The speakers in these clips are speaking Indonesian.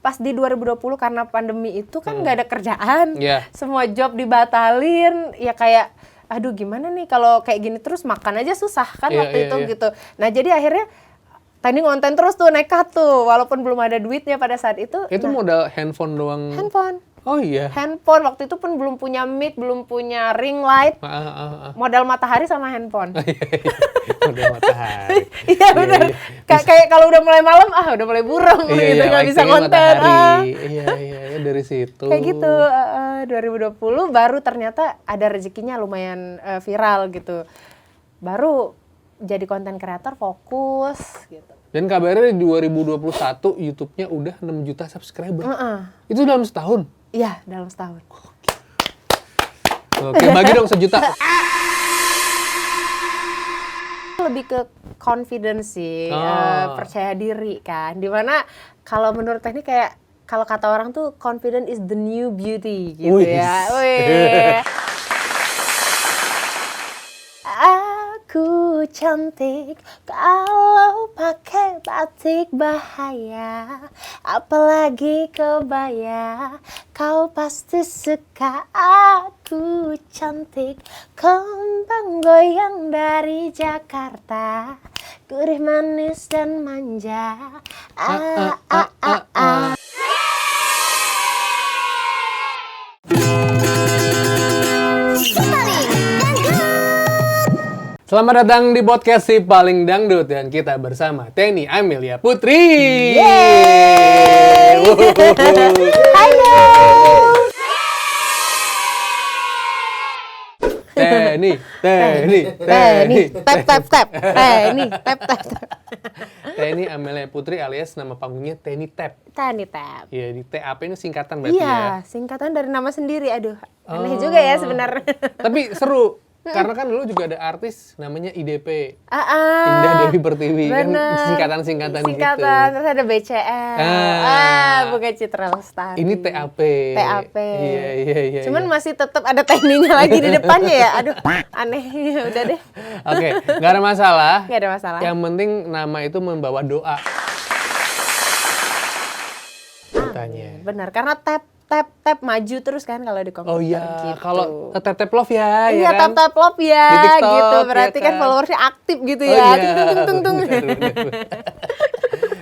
pas di 2020 karena pandemi itu kan nggak ada kerjaan, Yeah. semua job dibatalin, ya kayak aduh gimana nih kalau kayak gini terus makan aja susah kan waktu itu gitu. Nah jadi akhirnya Tani ngonten terus tuh, nekat tuh, walaupun belum ada duitnya pada saat itu. Itu modal handphone doang? Handphone. Oh iya? Handphone, waktu itu pun belum punya mic, belum punya ring light, modal matahari sama handphone. Modal matahari. Iya benar. Kayak kalau udah mulai malam, udah mulai buram gitu, nggak bisa konten. Iya, dari situ. Kayak gitu, 2020 baru ternyata ada rezekinya lumayan viral gitu. Baru jadi konten kreator fokus gitu. Dan kabarnya di 2021 YouTube-nya udah 6 juta subscriber. Itu dalam setahun? Iya, dalam setahun. Oke, bagi dong sejuta. Lebih ke confidence sih, percaya diri kan. Dimana kalau menurut Teh ini kayak, kalau kata orang tuh confident is the new beauty gitu ya. Aku cantik kalau pakai batik bahaya, apalagi kebaya, kau pasti suka. Aku cantik, kembang goyang dari Jakarta, gurih manis dan manja. Selamat datang di podcast Si Paling Dangdut, dan kita bersama Tenny Amelia Putri. Yeay! Halo. Tenny, tap. Tenny Amelia Putri alias nama panggungnya Tenny Tap. Tenny Tap. Iya, di TAP ini singkatan berarti ya. Iya, singkatan dari nama sendiri. Aduh, aneh juga ya sebenarnya. Tapi seru. Karena kan dulu juga ada artis namanya IDP, Indah Dewi Pertiwi, kan singkatan gitu. Terus ada BCL, Bunga Citra Lestari. Ini TAP. Iya. Cuman masih tetap ada Tenny-nya lagi di depannya ya. Aduh, aneh. Udah deh. Oke, nggak ada masalah. Nggak ada masalah. Yang penting nama itu membawa doa. Katanya. Benar, karena tap maju terus kan kalau di komputer. Oh iya, gitu. kalau tap love ya. Iya, kan? tap love ya, di TikTok, gitu. Berarti ya kan followersnya aktif gitu oh, ya. Iya. Tung.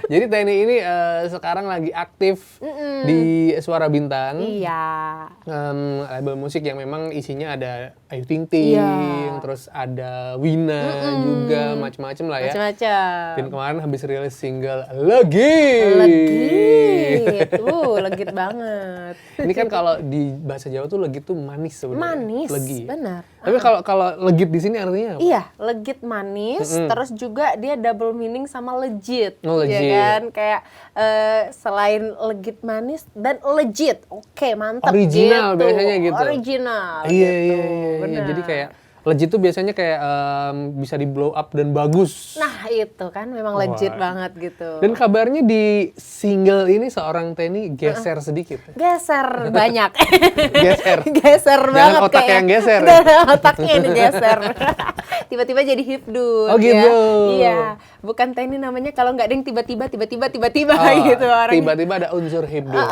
Jadi Tenny ini sekarang lagi aktif di Suara Bintang. Iya. Label musik yang memang isinya ada Ayu Ting Ting, terus ada Wina juga, macam-macam lah ya. Macam-macam. Dan kemarin habis rilis single Legit. Legit banget. Ini kan kalau di bahasa Jawa tuh legit tuh manis sebenarnya. Manis, legit. benar. Tapi kalau legit di sini artinya apa? Iya, legit manis, terus juga dia double meaning sama legit. Oh, legit. Ya kan? Kayak selain legit manis dan legit. Oke, mantap Original gitu. biasanya gitu. Original. Iya. Benar. Jadi kayak legit tuh biasanya kayak bisa di blow up dan bagus. Nah itu kan memang legit banget gitu. Dan kabarnya di single ini seorang Tenny geser sedikit. Geser banyak. Geser banget. Jangan otaknya yang geser. Otaknya yang geser. Tiba-tiba jadi hipdut. Oh gitu. Ya. Iya. Bukan Tenny namanya kalau nggak ada yang tiba-tiba gitu orangnya. Tiba-tiba ada unsur hipdut.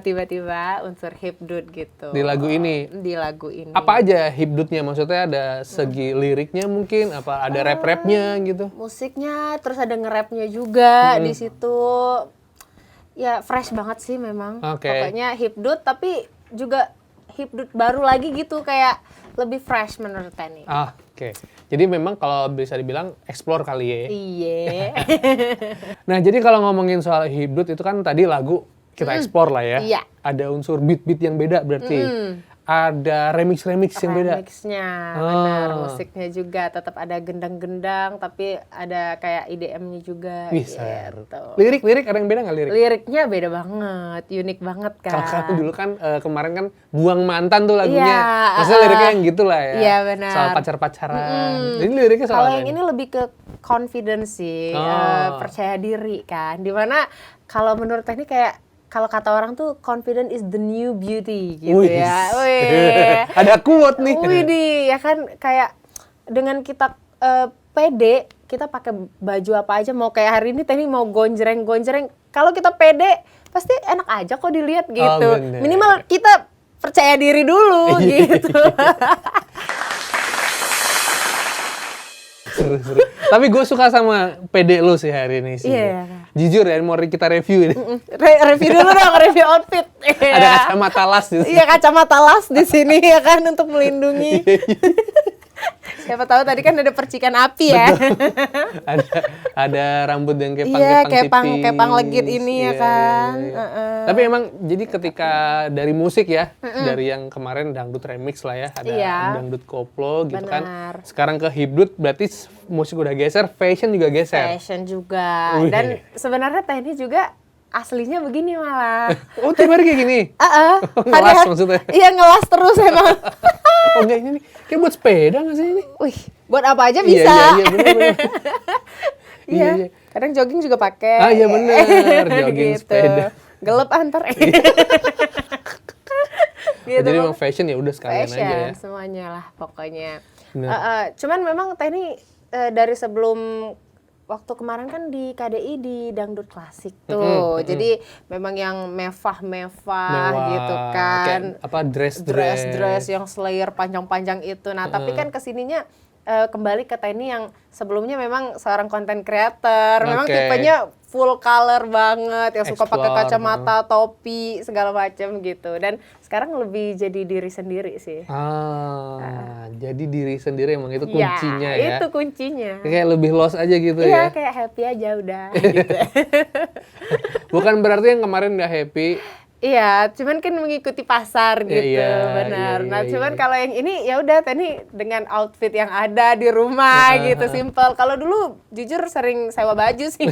Tiba-tiba unsur hipdut gitu. Di lagu ini. Apa aja hipdutnya? Maksudnya ada segi liriknya mungkin, apa ada rap-rapnya gitu? Musiknya, terus ada nge-rapnya juga di situ. Ya fresh banget sih memang. Pokoknya hipdut, tapi juga hipdut baru lagi gitu, kayak lebih fresh menurut Tenny. Oke. Jadi memang kalau bisa dibilang explore kali ya. Iya. Nah, jadi kalau ngomongin soal hipdut itu kan tadi lagu kita explore lah ya. Iya. Ada unsur beat-beat yang beda berarti. Ada remix yang beda. Remixnya, benar. Musiknya juga tetap ada gendang-gendang, tapi ada kayak IDM-nya juga. Gitu. Lirik ada yang beda nggak lirik? Liriknya beda banget, unik banget kan. Kalau dulu kan kemarin kan Buang Mantan tuh lagunya. Maksudnya liriknya yang gitu lah ya. Iya benar. Soal pacar-pacaran. Jadi liriknya soal kalau yang ini lebih ke confidence sih, percaya diri kan. Dimana kalau menurut Tenny kayak, kalau kata orang tuh confident is the new beauty gitu ya. Ada quote nih. Ya kan, kayak dengan kita pede, kita pakai baju apa aja, mau kayak hari ini Tenny mau gonjreng. Kalau kita pede, pasti enak aja kok dilihat gitu. bener. Minimal kita percaya diri dulu gitu. Seru. Tapi gue suka sama PD lu sih hari ini sih. Iya. Jujur ya, mau kita review ini. Review dulu dong, review outfit. Ada kacamata las di sini. Iya, kacamata las di sini ya kan untuk melindungi. Siapa tahu tadi kan ada percikan api ya. ada rambut yang kepang Iya, tipis. kepang legit ini ya kan. Iya. Tapi emang jadi ketika dari musik ya, dari yang kemarin dangdut remix lah ya, ada dangdut koplo gitu kan. Sekarang ke hipdut berarti musik udah geser, fashion juga geser. Fashion juga. Dan sebenarnya Teni juga aslinya begini malah. Oh, tiap hari kayak gini? Ngelas maksudnya? Iya, ngelas terus emang. Oh enggak, ini nih, kayak buat sepeda nggak sih ini? Wih, buat apa aja bisa. Iya, bener. Iya, kadang jogging juga pakai. Ah iya bener, jogging gitu. Sepeda. Gelap antar. Gitu. Jadi emang fashion ya udah sekalian fashion, aja ya. semuanya lah pokoknya. Cuman memang Teni dari sebelum waktu kemarin kan di KDI di dangdut klasik tuh. Jadi memang yang mewah gitu kan. Kayak apa dress yang slayer panjang-panjang itu. Nah, tapi kan kesininya kembali ke Teni yang sebelumnya memang seorang content creator. Memang tipenya full color banget, yang suka pakai kacamata, topi, segala macam gitu. Dan sekarang lebih jadi diri sendiri sih. Jadi diri sendiri emang itu kuncinya ya. Itu kuncinya. Kayak lebih lost aja gitu ya. Iya, kayak happy aja udah gitu. Bukan berarti yang kemarin udah happy. Iya, cuman kan mengikuti pasar gitu, Iya, benar. Nah, cuman kalau yang ini ya udah Teni dengan outfit yang ada di rumah gitu, simple. Kalau dulu jujur sering sewa baju sih.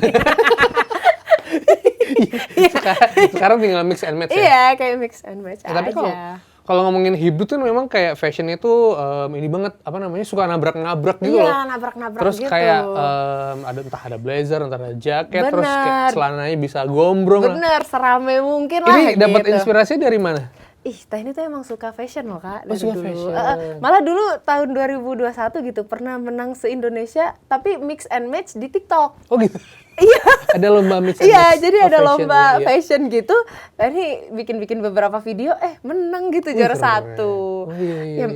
Sekarang tinggal mix and match ya? Iya, kayak mix and match aja. Tapi kalau ngomongin hipdut tuh memang kayak fashionnya tuh ini banget, apa namanya, suka nabrak-nabrak gitu loh. Iya, nabrak-nabrak terus gitu. Terus kayak entah ada blazer, entah ada jaket, terus kayak celananya bisa gombrong. Bener, serame mungkin lah ini gitu. Dapat inspirasi dari mana? Teni tuh emang suka fashion loh Kak dari suka dulu. Fashion. Malah dulu tahun 2021 gitu pernah menang se-Indonesia tapi mix and match di TikTok. Oh gitu? Iya. Ada lomba mix and match? Iya, jadi ada fashion, lomba fashion gitu. Teni bikin beberapa video, menang gitu juara 1.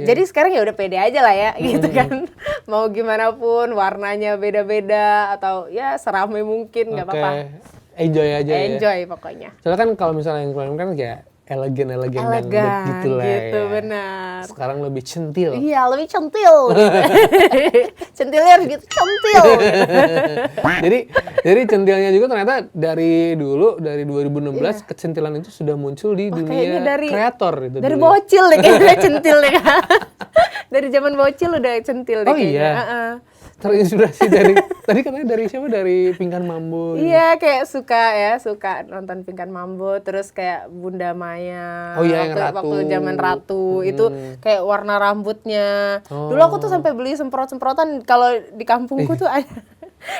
Jadi sekarang ya udah pede aja lah ya gitu kan. Mau gimana pun warnanya beda-beda atau ya serame mungkin nggak apa-apa. Enjoy aja ya? Enjoy pokoknya. Soalnya kan kalau misalnya yang kemarin kan kayak elegan dangdut gitu lah gitu, ya. Benar. Sekarang lebih centil. Iya, lebih centil gitu. Centilnya harus gitu, centil. jadi centilnya juga ternyata dari 2016 kecentilan itu sudah muncul di dunia kreator itu. Dari bocil deh kayaknya centil deh. Dari zaman bocil udah centil deh kayaknya. Terinspirasi dari tadi katanya dari siapa? Dari Pingkan Mambo. Iya, kayak suka nonton Pingkan Mambo, terus kayak Bunda Maya. Waktu zaman Ratu itu kayak warna rambutnya. Dulu aku tuh sampai beli semprot-semprotan kalau di kampungku tuh ada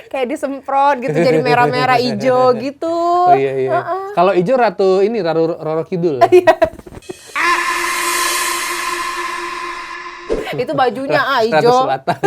kayak disemprot gitu jadi merah-merah hijau gitu. Oh iya. Kalau hijau Roro Kidul. Itu bajunya hijau. Ratu Selatan.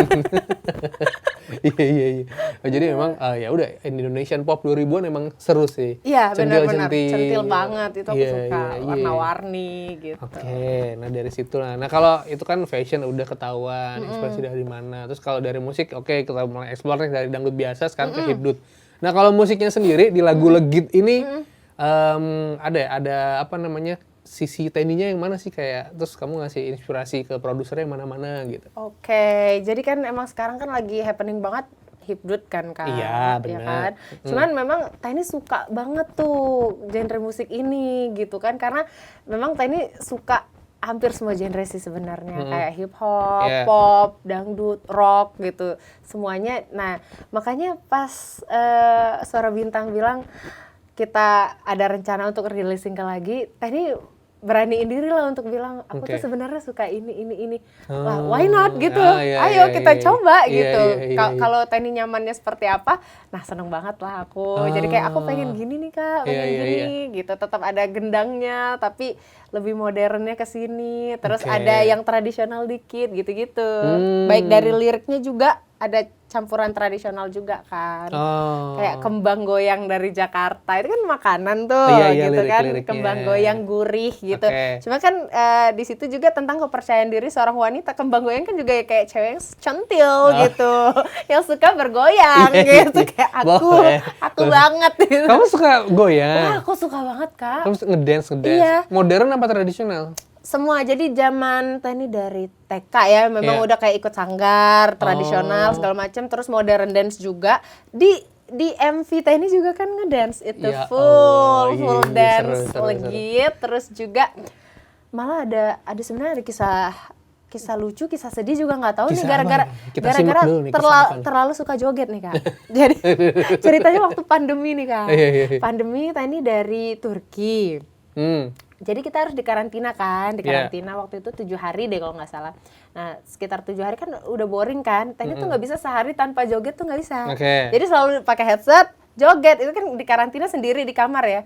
Iya. Jadi memang ya udah Indonesian Pop 2000-an emang seru sih. Iya, benar-benar centil banget itu aku suka. Warna-warni gitu. Oke, nah dari situ lah. Nah, kalau itu kan fashion udah ketahuan, inspirasi dari mana. Terus kalau dari musik kita mulai explore dari dangdut biasa sekarang ke hipdut. Nah, kalau musiknya sendiri di lagu legit ini ada apa namanya? Sisi Teninya yang mana sih kayak terus kamu ngasih inspirasi ke produsernya yang mana-mana gitu. Oke, jadi kan emang sekarang kan lagi happening banget hipdut kan Kak. Iya, benar. Ya kan? Cuman memang Teni suka banget tuh genre musik ini gitu kan karena memang Teni suka hampir semua genre sih sebenarnya kayak hip hop, pop, dangdut, rock gitu semuanya. Nah, makanya pas Suara Bintang bilang kita ada rencana untuk rilis single lagi, Teni beraniin diri lah untuk bilang aku tuh sebenarnya suka ini. Wah, why not gitu. Ayo kita coba gitu. Kalau Teni nyamannya seperti apa? Nah, seneng banget lah aku. Jadi kayak aku pengen gini nih Kak, pengen gini gitu. Tetap ada gendangnya tapi lebih modernnya ke sini. Terus ada yang tradisional dikit gitu-gitu. Baik dari liriknya juga ada campuran tradisional juga kan. Kayak kembang goyang dari Jakarta itu kan makanan tuh gitu kan. Kembang goyang gurih gitu. Cuma kan di situ juga tentang kepercayaan diri seorang wanita. Kembang goyang kan juga kayak cewek yang centil gitu. Yang suka bergoyang gitu kayak aku banget gitu. Kamu suka goyang? Aku suka banget, Kak. Kamu ngedance? Iya. Modern apa tradisional? Semua. Jadi zaman ini dari TK ya memang udah kayak ikut sanggar tradisional segala macam, terus modern dance juga di MV ini juga kan ngedance itu full dance legit. Terus juga malah ada sebenarnya ada kisah lucu, kisah sedih juga nggak tahu nih gara-gara terlalu suka joget nih Kak. Jadi ceritanya waktu pandemi nih Kak. Pandemi ini dari Turki. Jadi kita harus dikarantina kan, waktu itu 7 hari deh kalau nggak salah. Nah sekitar 7 hari kan udah boring kan, Tani tuh nggak bisa sehari tanpa joget tuh nggak bisa. Jadi selalu pakai headset, joget, itu kan dikarantina sendiri di kamar ya.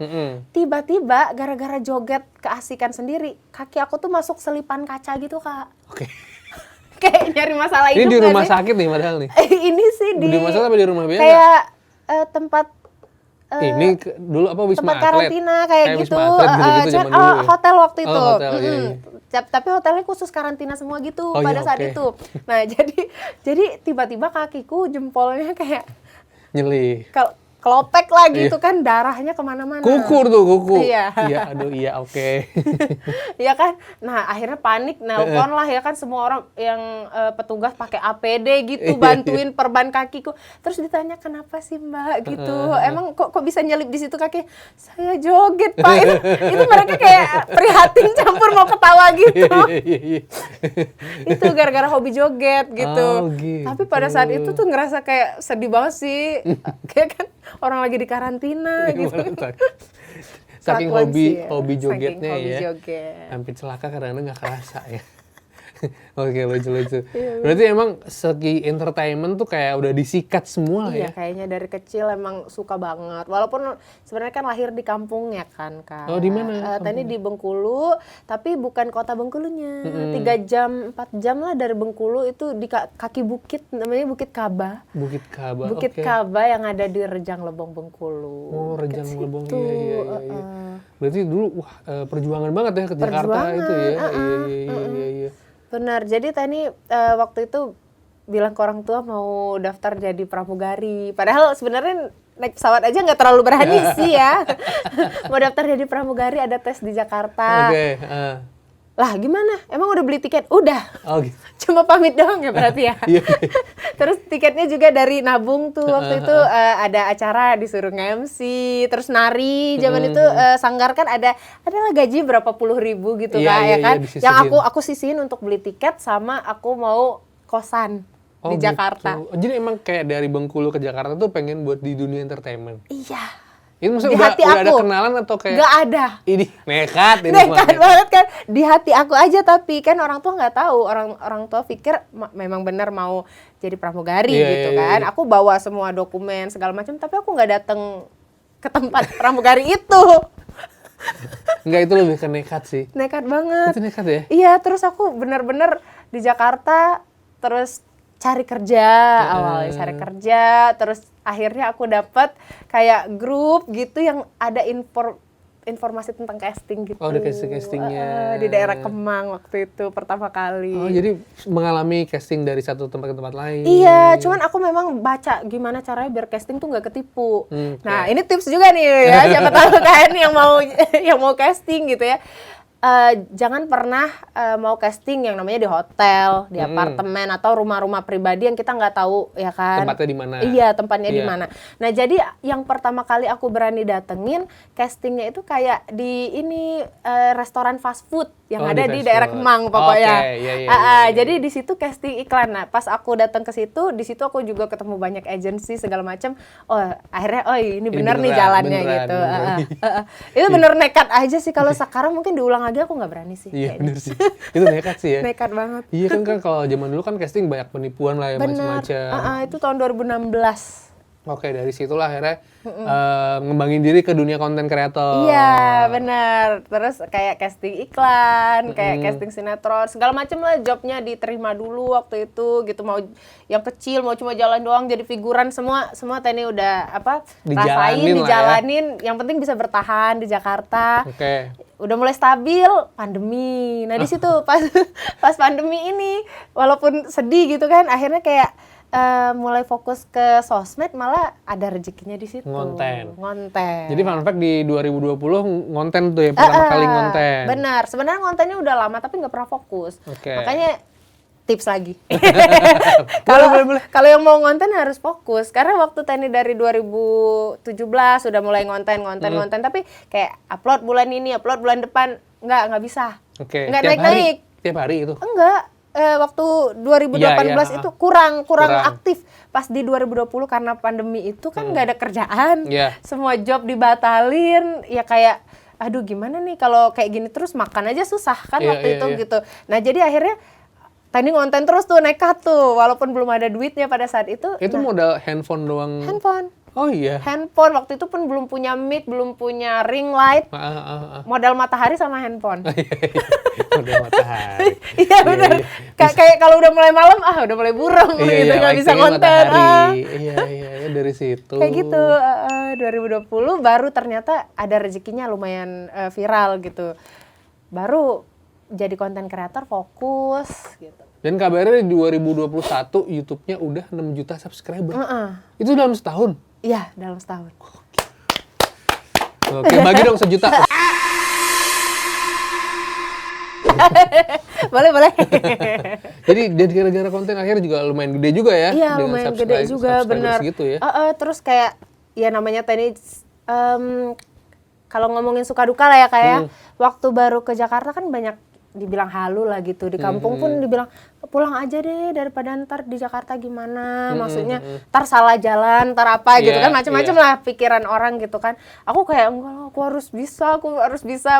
Tiba-tiba gara-gara joget keasikan sendiri, kaki aku tuh masuk selipan kaca gitu Kak. Kayak nyari masalah hidup. Ini di rumah sakit nih padahal nih. Ini sih di rumah sakit apa di rumah biasa? Kayak tempat ini dulu apa Wisma tempat Atlet? karantina kayak gitu. Hotel waktu itu. Tapi hotelnya khusus karantina semua gitu pada saat itu. Nah, jadi tiba-tiba kakiku jempolnya kayak nyelih. Kelopek lah gitu kan, darahnya kemana-mana. Kuku. Iya, aduh iya Iya kan, nah akhirnya panik, nelpon lah ya kan semua orang yang petugas pakai APD gitu, bantuin perban kakiku. Terus ditanya kenapa sih Mbak gitu, emang kok bisa nyelip di situ kaki? Saya joget Pak. Itu mereka kayak prihatin campur mau ketawa gitu. Itu gara-gara hobi joget gitu. Tapi pada saat itu tuh ngerasa kayak sedih banget sih, kayak kan orang lagi di karantina gitu. Saking hobi jogetnya ya. Hampir celaka kadang-kadang nggak kerasa ya. Oke, lucu. Berarti emang segi entertainment tuh kayak udah disikat semua ya? Iya, kayaknya dari kecil emang suka banget. Walaupun sebenarnya kan lahir di kampung ya kan, Kak. Oh, di mana? Tadi di Bengkulu, tapi bukan kota Bengkulunya. 3 jam, 4 jam lah dari Bengkulu itu di kaki bukit, namanya Bukit Kaba. Bukit Kaba yang ada di Rejang Lebong Bengkulu. Oh, Rejang Lebong, iya. Berarti dulu perjuangan banget ya ke Jakarta itu ya. Iya. Benar, jadi Tani waktu itu bilang ke orang tua mau daftar jadi pramugari. Padahal sebenarnya naik pesawat aja nggak terlalu berani sih ya. Mau daftar jadi pramugari, ada tes di Jakarta. Lah gimana? Emang udah beli tiket? Udah. Cuma pamit doang ya berarti ya. Terus tiketnya juga dari nabung tuh waktu itu ada acara disuruh nge-MC, terus nari. Zaman itu sanggar kan adalah gaji berapa puluh ribu gitu ya kan. Yang aku sisihin untuk beli tiket sama aku mau kosan di Jakarta. Jadi emang kayak dari Bengkulu ke Jakarta tuh pengen buat di dunia entertainment. Iya. Itu maksudnya udah ada kenalan atau kayak? Gak ada. Ini nekat banget kan. Di hati aku aja, tapi kan orang tua nggak tahu. Orang tua pikir memang benar mau jadi pramugari gitu kan. Aku bawa semua dokumen segala macam, tapi aku nggak datang ke tempat pramugari itu. Enggak, itu lebih ke nekat sih. Nekat banget. Itu nekat ya? Iya, terus aku benar-benar di Jakarta terus cari kerja terus akhirnya aku dapat kayak grup gitu yang ada informasi tentang casting gitu. Ada castingnya di daerah Kemang waktu itu pertama kali. Jadi mengalami casting dari satu tempat ke tempat lain. Iya, cuman aku memang baca gimana caranya biar casting tuh nggak ketipu. Nah ini tips juga nih ya, siapa tahu kan yang mau casting gitu ya. Jangan pernah mau casting yang namanya di hotel, di apartemen atau rumah-rumah pribadi yang kita nggak tahu ya kan. Tempatnya di mana? Iya, tempatnya di mana. Nah, jadi yang pertama kali aku berani datengin castingnya itu kayak di restoran fast food yang ada di daerah Kemang pokoknya. Jadi di situ casting iklan. Nah, pas aku datang ke situ, di situ aku juga ketemu banyak agensi segala macam. Akhirnya ini benar nih jalannya gitu. Itu bener nekat aja sih. Kalau sekarang mungkin diulang lagi aku nggak berani sih. Iya bener sih. Itu nekat sih ya. Nekat banget. Iya kan kalau zaman dulu kan casting banyak penipuan lah ya macam-macam. Itu tahun 2016. Oke, dari situlah akhirnya ngembangin diri ke dunia konten kreator. Iya, benar. Terus kayak casting iklan, kayak casting sinetron, segala macam lah jobnya diterima dulu waktu itu gitu. Mau yang kecil, mau cuma jalan doang jadi figuran, semua Teni udah dijalanin. Yang penting bisa bertahan di Jakarta. Oke. Udah mulai stabil, pandemi. Nah di situ pas pandemi ini, walaupun sedih gitu kan, akhirnya kayak mulai fokus ke sosmed, malah ada rezekinya di situ. Ngonten. Jadi fun fact di 2020 ngonten tuh ya, pertama kali ngonten. Benar, sebenarnya ngontennya udah lama tapi nggak pernah fokus. Makanya tips lagi. Kalau yang mau ngonten harus fokus, karena waktu Teni dari 2017 udah mulai ngonten, tapi kayak upload bulan ini, upload bulan depan, nggak bisa. Nggak naik-naik. Tiap hari itu? Enggak. Waktu 2018 itu kurang aktif. Pas di 2020 karena pandemi itu kan nggak ada kerjaan, semua job dibatalin, ya kayak aduh gimana nih kalau kayak gini terus, makan aja susah kan waktu itu gitu. Nah jadi akhirnya Teni ngonten terus tuh, nekat tuh, walaupun belum ada duitnya pada saat itu. Itu modal handphone doang? Handphone. Oh iya? Handphone, waktu itu pun belum punya mic, belum punya ring light, modal matahari sama handphone. Modal matahari. Iya benar. Kayak kalau udah mulai malam, udah mulai burung gitu, nggak bisa ngonten. Iya, dari situ. Kayak gitu, 2020 baru ternyata ada rezekinya lumayan viral gitu. Baru jadi konten kreator fokus gitu. Dan kabarnya di 2021 YouTube-nya udah 6 juta subscriber. Itu dalam setahun? Iya, dalam setahun. Oke, bagi dong 1 juta. Boleh. Jadi gara-gara konten akhirnya juga lumayan gede juga ya? Iya, lumayan gede juga, benar. Gitu ya? Terus kayak, ya namanya Teni, kalau ngomongin suka duka lah ya, kayak waktu baru ke Jakarta kan banyak dibilang halu lah gitu. Di kampung pun dibilang pulang aja deh daripada ntar di Jakarta gimana, maksudnya ntar salah jalan, ntar apa gitu kan, macam-macam lah pikiran orang gitu kan. Aku kayak enggak lah, aku harus bisa,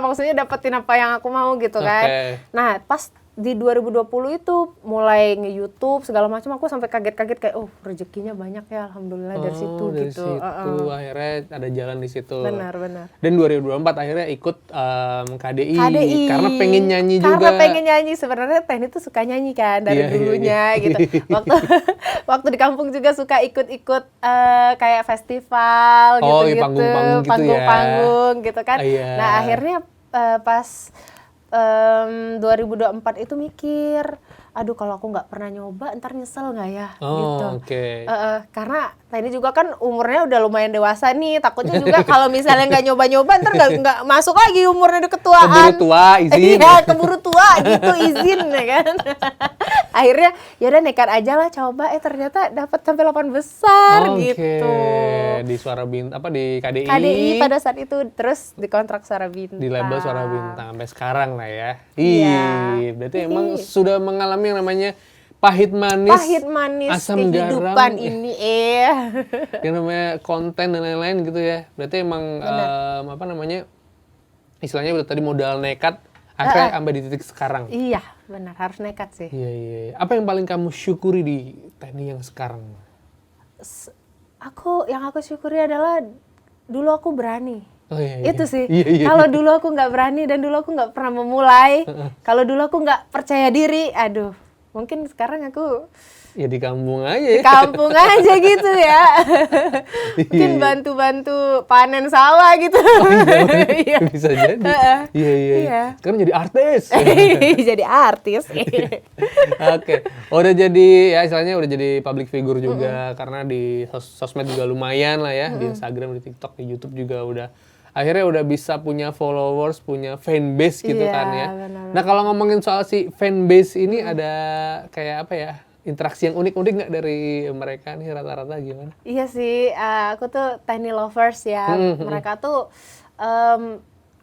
maksudnya dapetin apa yang aku mau gitu kan. Nah pas di 2020 itu mulai nge-YouTube segala macam, aku sampai kaget-kaget kayak rezekinya banyak ya, alhamdulillah dari situ dari gitu. Situ akhirnya ada jalan di situ. Benar. Dan 2024 akhirnya ikut KDI karena pengen nyanyi juga. Karena pengen nyanyi, sebenarnya Teni tuh suka nyanyi kan dari dulunya gitu. Waktu di kampung juga suka ikut-ikut kayak festival gitu-gitu, panggung-panggung gitu kan. Nah akhirnya pas 2024 itu mikir, aduh kalau aku nggak pernah nyoba ntar nyesel nggak ya gitu. Karena Teni juga kan umurnya udah lumayan dewasa nih, takutnya juga kalau misalnya nggak nyoba-nyoba ntar nggak masuk lagi umurnya udah ketuaan. Keburu tua izin. Iya, keburu tua gitu izin ya kan. Akhirnya yaudah nekat aja lah coba, ternyata dapat sampai 8 besar gitu. Di Suara Bintang, di KDI. KDI pada saat itu, terus dikontrak Suara Bintang. Di label Suara Bintang sampai sekarang lah ya. Iya. Berarti emang sudah mengalami yang namanya pahit manis asam kehidupan garam ini yang namanya konten dan lain-lain gitu ya. Berarti emang istilahnya udah tadi modal nekat akhirnya sampai di titik sekarang. Iya, benar, harus nekat sih. Iya. Apa yang paling kamu syukuri di Teni yang sekarang? Yang aku syukuri adalah dulu aku berani. Itu sih. Iya. Kalau dulu aku nggak berani dan dulu aku nggak pernah memulai, kalau dulu aku nggak percaya diri, aduh, mungkin sekarang aku ya di kampung aja ya. Di kampung aja gitu ya. Mungkin bantu-bantu panen sawah gitu. Iya. Bisa jadi. Iya. Sekarang jadi artis. Jadi artis. Oke. Udah jadi ya istilahnya udah jadi public figure juga karena di sosmed juga lumayan lah ya, di Instagram, di TikTok, di YouTube juga akhirnya udah bisa punya followers, punya fanbase gitu kan ya. Benar. Nah kalau ngomongin soal si fanbase ini ada kayak apa ya, interaksi yang unik-unik nggak dari mereka nih rata-rata gimana? Iya sih, aku tuh Teni lovers ya. Mereka tuh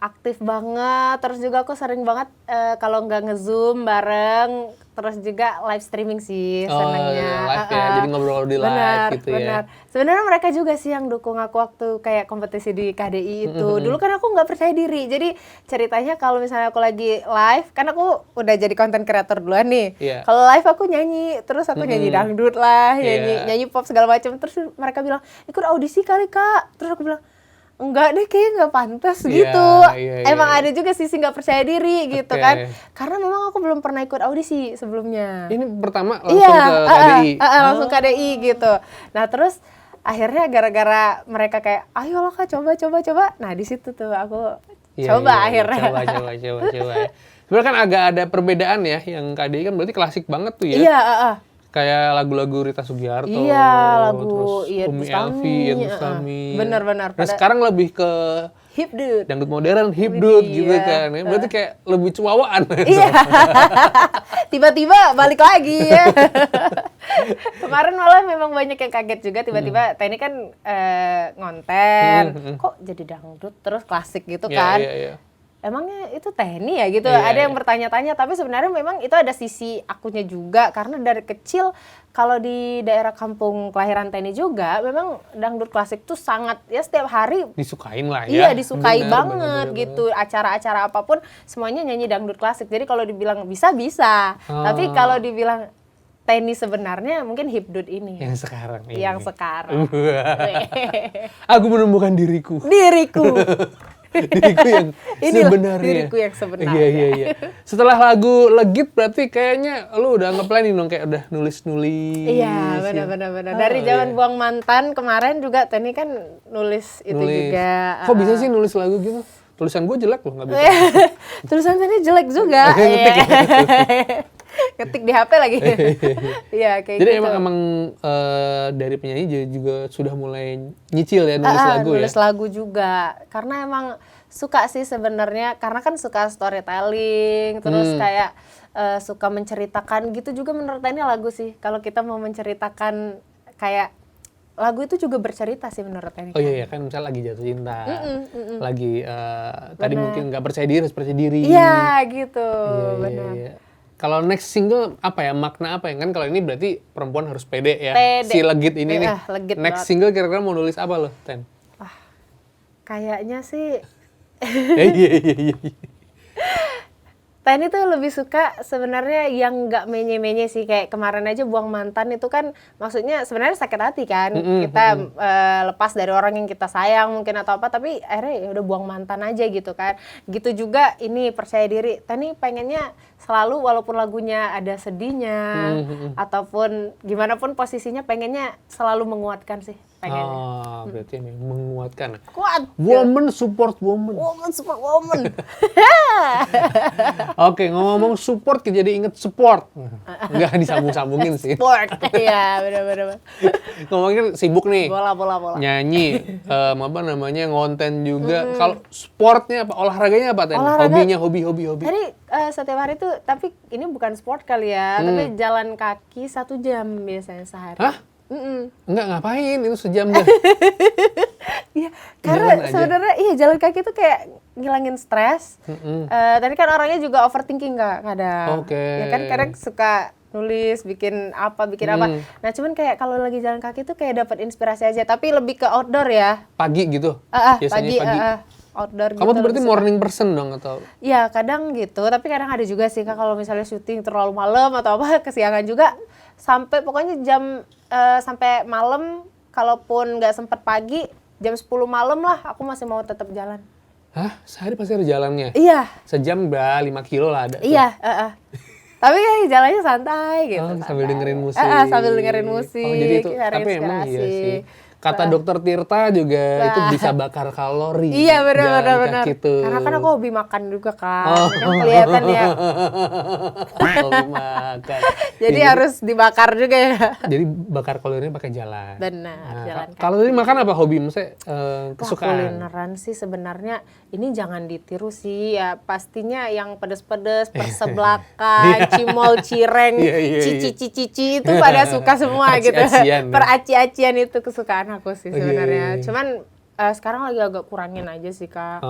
aktif banget, terus juga aku sering banget kalau nggak nge-zoom bareng, terus juga live streaming sih senangnya. Live ya, jadi ngobrol di live gitu ya. Sebenarnya mereka juga sih yang dukung aku waktu kayak kompetisi di KDI itu. Dulu kan aku nggak percaya diri, jadi ceritanya kalau misalnya aku lagi live, kan aku udah jadi content creator duluan nih. Kalau live aku nyanyi, terus aku nyanyi dangdut lah, nyanyi pop segala macam. Terus mereka bilang, ikut audisi kali Kak. Terus aku bilang, enggak deh, kayaknya nggak pantas gitu. Emang ada juga sisi nggak percaya diri gitu kan. Karena memang aku belum pernah ikut audisi sebelumnya. Ini pertama langsung ke KDI? Langsung KDI gitu. Nah terus akhirnya gara-gara mereka kayak, ayo lah Kak, coba. Nah di situ tuh aku akhirnya. Coba. Sebenarnya kan agak ada perbedaan ya, yang KDI kan berarti klasik banget tuh ya. Iya, kayak lagu-lagu Rita Sugiarto, lagu Umi Elvi, Iyeth Bustami. Benar. Nah sekarang lebih ke hipdut, dangdut modern, hipdut gitu kan. Berarti kayak lebih cuawaan. Iya. Tiba-tiba balik lagi ya. Kemarin malah memang banyak yang kaget juga, tiba-tiba Teni kan ngonten, kok jadi dangdut terus klasik gitu kan. Emangnya itu Teni ya gitu, ada yang bertanya-tanya, tapi sebenarnya memang itu ada sisi akunya juga, karena dari kecil kalau di daerah kampung kelahiran Teni juga, memang dangdut klasik tuh sangat, ya setiap hari disukain lah ya. Iya, disukai banget gitu, acara-acara apapun semuanya nyanyi dangdut klasik. Jadi kalau dibilang bisa, tapi kalau dibilang Teni sebenarnya mungkin hipdut ini. Yang sekarang. Aku menemukan diriku. Diriku yang sebenarnya. Diriku yang sebenarnya. Iya. Setelah lagu Legit berarti kayaknya lu udah nge-planning dong, kayak udah nulis-nulis. Iya, benar. Dari zaman Buang Mantan kemarin juga Teni kan nulis itu juga. Kok bisa sih nulis lagu gitu? Tulisan gue jelek loh, nggak bisa. Tulisan Teni jelek juga. Ngetik di HP lagi. Iya, kayak jadi gitu. Jadi emang dari penyanyi juga sudah mulai nyicil ya nulis lagu ya? Nulis lagu juga. Karena emang suka sih sebenarnya, karena kan suka storytelling, terus kayak suka menceritakan gitu juga menurut Teni lagu sih. Kalau kita mau menceritakan kayak lagu itu juga bercerita sih menurut Teni. Oh iya kan misalnya lagi jatuh cinta, lagi tadi mungkin nggak percaya diri. Iya gitu, benar. Iya. Kalau next single apa ya, makna apa ya? Kan kalau ini berarti perempuan harus pede ya. Si Pede. Legit ini nih. Legit next banget. single kira-kira mau nulis apa loh, Ten? Kayaknya sih Iya. Teni tuh lebih suka sebenarnya yang nggak menye-menye sih, kayak kemarin aja Buang Mantan itu kan maksudnya sebenarnya sakit hati kan, kita lepas dari orang yang kita sayang mungkin atau apa, tapi akhirnya ya udah buang mantan aja gitu kan. Gitu juga ini Percaya Diri, Teni pengennya selalu walaupun lagunya ada sedihnya ataupun gimana pun posisinya pengennya selalu menguatkan sih pengennya. Berarti menguatkan. Kuat. Woman support woman. Woman support woman. Oke, ngomong support jadi inget support. Enggak disambung-sambungin sih. Support. Iya, benar. Ngomongin sibuk nih. Bola. Nyanyi, apa namanya, ngonten juga. Kalau sportnya apa? Olahraganya apa, Ten? Olahraga. Hobi. Tadi setiap hari tuh, tapi ini bukan sport kali ya, tapi jalan kaki 1 jam biasanya sehari. Hah? Enggak, ngapain? Itu sejam deh. Iya, karena sebenarnya jalan kaki tuh kayak ngilangin stres. Tadi kan orangnya juga overthinking kadang. Ya kan kadang suka nulis, bikin apa. Nah cuman kayak kalau lagi jalan kaki tuh kayak dapat inspirasi aja, tapi lebih ke outdoor ya. Pagi gitu? Biasanya pagi. Outdoor kamu tuh berarti morning person dong atau? Iya kadang gitu, tapi kadang ada juga sih Kak, kalau misalnya syuting terlalu malam atau apa, kesiangan juga. Sampai pokoknya jam sampai malam, kalaupun nggak sempet pagi, jam 10 malam lah aku masih mau tetap jalan. Hah? Sehari pasti ada jalannya? Iya. Sejam 5 kilo lah ada tuh. Iya, tapi ya jalannya santai gitu. Sambil dengerin musik. Sambil dengerin musik. Jadi itu, tapi emang iya sih. Kata Dokter Tirta juga itu bisa bakar kalori. Iya benar. Karena kan aku hobi makan juga kan. Kan kelihatan ya. Hobi makan. Jadi harus dibakar juga ya. Jadi bakar kalorinya pakai jalan. Benar, jalan kaki. Kalau tadi makan apa hobi? Maksudnya kesukaan? Kulineran sih sebenarnya ini jangan ditiru sih ya. Pastinya yang pedes-pedes, persebelakan, cimol, cireng, cici-cici itu pada suka semua gitu. Aci-acian. Peraci-acian itu kesukaan aku sih sebenarnya. Cuman sekarang lagi agak kurangin aja sih Kak.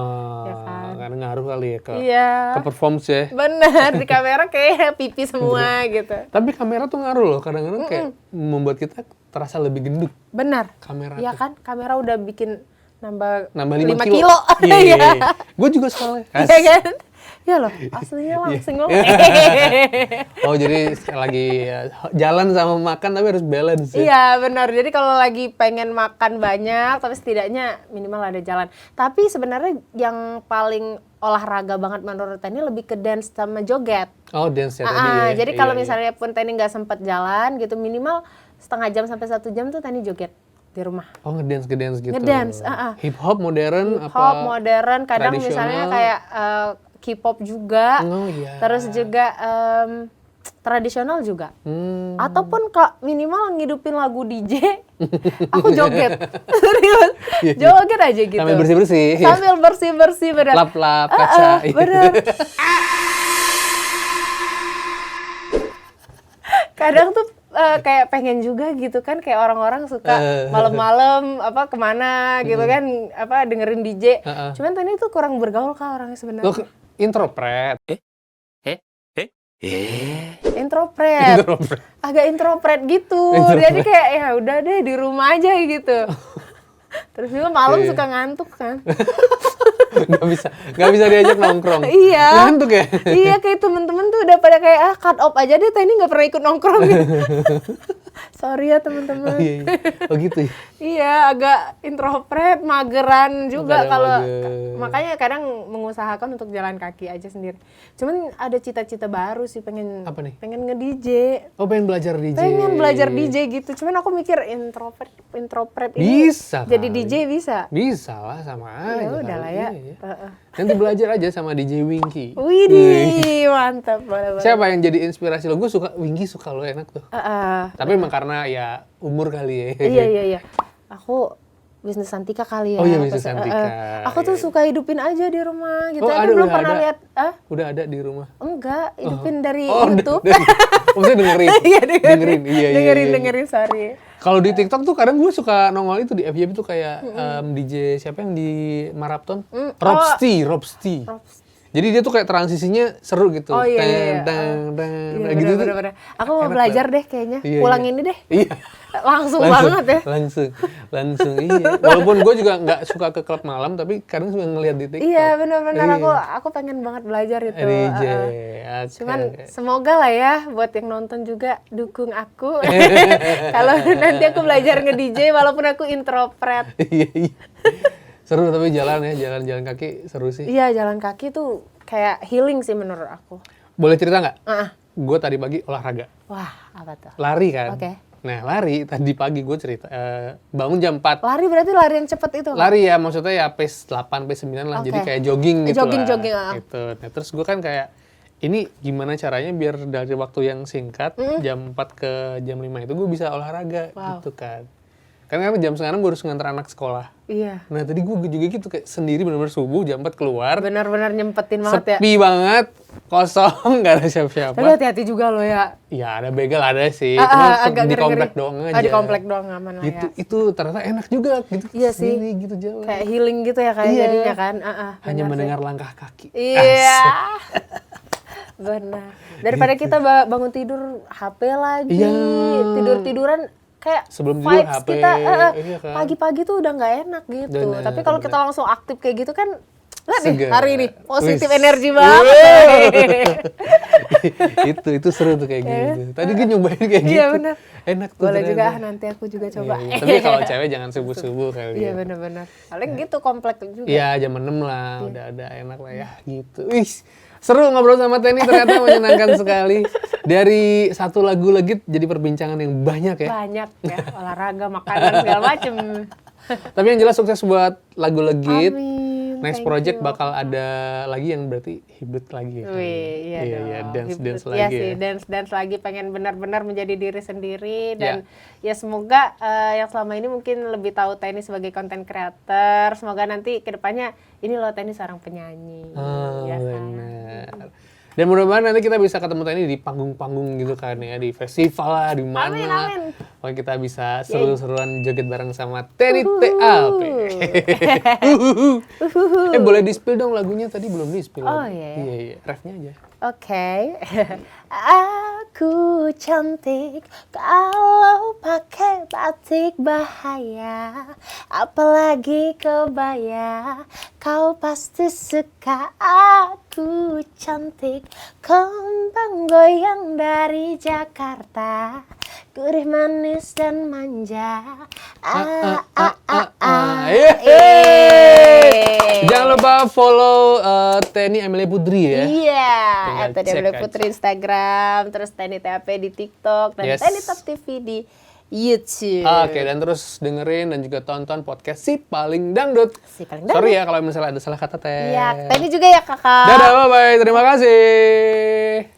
Ya kan? Karena ngaruh kali ya ke performance ya. Bener, di kamera kayak pipi semua gitu. Tapi kamera tuh ngaruh loh, kadang-kadang kayak membuat kita terasa lebih gendut. Benar. Kamera Iya kan, kamera udah bikin nambah 5 5 kilo. Iya. Gue juga soalnya. Iya kan? Ya loh, aslinya langsing loh. Oh jadi lagi jalan sama makan tapi harus balance ya? Iya benar, jadi kalau lagi pengen makan banyak tapi setidaknya minimal ada jalan. Tapi sebenarnya yang paling olahraga banget menurut Teni lebih ke dance sama joget. Oh dance ya tadi ya? Jadi kalau misalnya pun Teni nggak sempet jalan gitu, minimal setengah jam sampai 1 jam tuh Teni joget di rumah. Oh ngedance gitu? Ngedance, Hip hop modern kadang misalnya kayak K-pop juga, terus juga tradisional juga, ataupun minimal ngidupin lagu DJ, aku joget, serius, joget aja gitu. Sambil bersih-bersih, bener. Lap-lap kaca. Bener. Kadang tuh kayak pengen juga gitu kan, kayak orang-orang suka malam-malam kemana gitu kan, dengerin DJ. Cuman Teni tuh kurang bergaul Kak orangnya sebenarnya. Introvert. Introvert. Agak introvert gitu. Jadi kayak ya udah deh di rumah aja gitu. Terus juga malam suka ngantuk kan. Gak bisa diajak nongkrong. Iya. Ngantuk ya? Iya, kayak temen-temen tuh udah pada kayak cut off aja deh, Teni gak pernah ikut nongkrong gitu. Sorry ya teman-teman. Oh gitu ya? Iya, agak introvert, mageran juga kalau makanya kadang mengusahakan untuk jalan kaki aja sendiri. Cuman ada cita-cita baru sih, pengen nge-DJ. Oh, pengen belajar DJ. Pengen belajar DJ gitu. Cuman aku mikir introvert ini bisa jadi DJ bisa. Bisa lah, sama aja. Ya udah lah ya. Nanti belajar aja sama DJ Winky. Widih, mantap. Boleh. Siapa yang jadi inspirasi lo? Gue suka Winky, suka lo, enak tuh. Tapi emang karena ya umur kali ya. Iya. Aku bisnis Santika kali ya. Oh iya, bisnis Santika. Aku tuh suka hidupin aja di rumah gitu. Oh, Aku belum pernah lihat. Udah ada di rumah? Enggak, hidupin dari YouTube. Maksudnya dengerin? Iya, dengerin. Sorry. Kalau di TikTok tuh kadang gue suka nongol itu di FYP tuh kayak DJ siapa yang di Marathon? Robsty. Jadi dia tuh kayak transisinya seru gitu. Oh iya. Gitu tuh. Bener. Aku mau belajar deh kayaknya. Iya, Pulang ini deh. Iya. Langsung banget ya. Langsung iya. Walaupun gue juga nggak suka ke klub malam, tapi kadang suka ngeliat di TikTok. Iya benar-benar aku pengen banget belajar itu. DJ. Cuman semoga lah ya buat yang nonton juga dukung aku. Kalau nanti aku belajar nge-DJ walaupun aku introvert. Iya. Seru tapi jalan kaki seru sih. Iya, jalan kaki tuh kayak healing sih menurut aku. Boleh cerita nggak? Gue tadi pagi olahraga. Wah, apa tuh? Lari kan? Oke. Nah, lari tadi pagi gue cerita bangun jam 4. Lari berarti lari yang cepet itu? Lari ya, maksudnya ya pace 8, pace 9 lah. Jadi kayak jogging gitu Jogging. Gitu. Nah, terus gue kan kayak ini gimana caranya biar dari waktu yang singkat jam 4 ke jam 5 itu gue bisa olahraga gitu kan. Karena jam sekarang gue harus nganter anak sekolah. Iya. Nah tadi gue juga gitu kayak sendiri benar-benar subuh jam 4 keluar. Benar-benar nyempetin banget ya. Sepi banget, kosong, nggak ada siapa-siapa. Tapi hati-hati juga lo ya. Ya ada begal ada sih, cuma di komplek doang aja. Di komplek doang aman lah gitu, ya. Itu ternyata enak juga gitu. Iya sih. Gitu jalan. Kayak healing gitu ya kayak jadinya kan. Hanya mendengar langkah kaki. Iya. Benar. Daripada kita bangun tidur HP lagi, tidur-tiduran kayak sebelum tidur vibes HP, kita kan? Pagi-pagi tuh udah nggak enak gitu. Bener, tapi kalau kita langsung aktif kayak gitu kan, lihat nih Segar. hari ini positif energi banget. itu seru tuh kayak gitu. Tadi gue nyobain kayak gitu. Iya benar. Enak tuh. Boleh juga nanti aku juga coba. Iya. Tapi kalau cewek jangan subuh-subuh kali. Iya benar-benar. Paling gitu komplek juga. Iya jam 6 lah, udah ada enak lah ya gitu. Wih. Seru ngobrol sama Teni, ternyata menyenangkan sekali. Dari satu lagu Legit jadi perbincangan yang banyak ya. Banyak ya, olahraga, makanan, segala macem. Tapi yang jelas sukses buat lagu Legit. Amin. Next project bakal ada lagi yang berarti hibrid lagi. Wih, iya dance lagi. Iya sih, dance lagi, pengen benar-benar menjadi diri sendiri dan ya semoga yang selama ini mungkin lebih tahu Teni sebagai content creator. Semoga nanti kedepannya ini loh Teni seorang penyanyi. Oh, ya kan? benar. Dan mudah-mudahan nanti kita bisa ketemu Tenny di panggung-panggung gitu kan ya, di festival lah, di mana. Amin. Pokoknya kita bisa seru-seruan joget bareng sama Tenny TAP. Boleh di-spill dong lagunya, tadi belum di-spill. Oh iya. Iya, refnya aja. Oke. Aku cantik kalau pakai batik bahaya, apalagi kebaya. Kau pasti suka. Aku cantik, kembang goyang dari Jakarta, gurih manis dan manja. Jangan lupa follow Tenny Amelia Putri ya. Iya, Tenny Amelia Putri Instagram, terus Tenny TAP di TikTok, dan Tenny Top TV di YouTube. Oke, dan terus dengerin dan juga tonton podcast Si Paling Dangdut. Sorry ya kalau misalnya ada salah kata, Teh. Iya, Tenny juga ya, Kakak. Dadah, bye-bye. Terima kasih.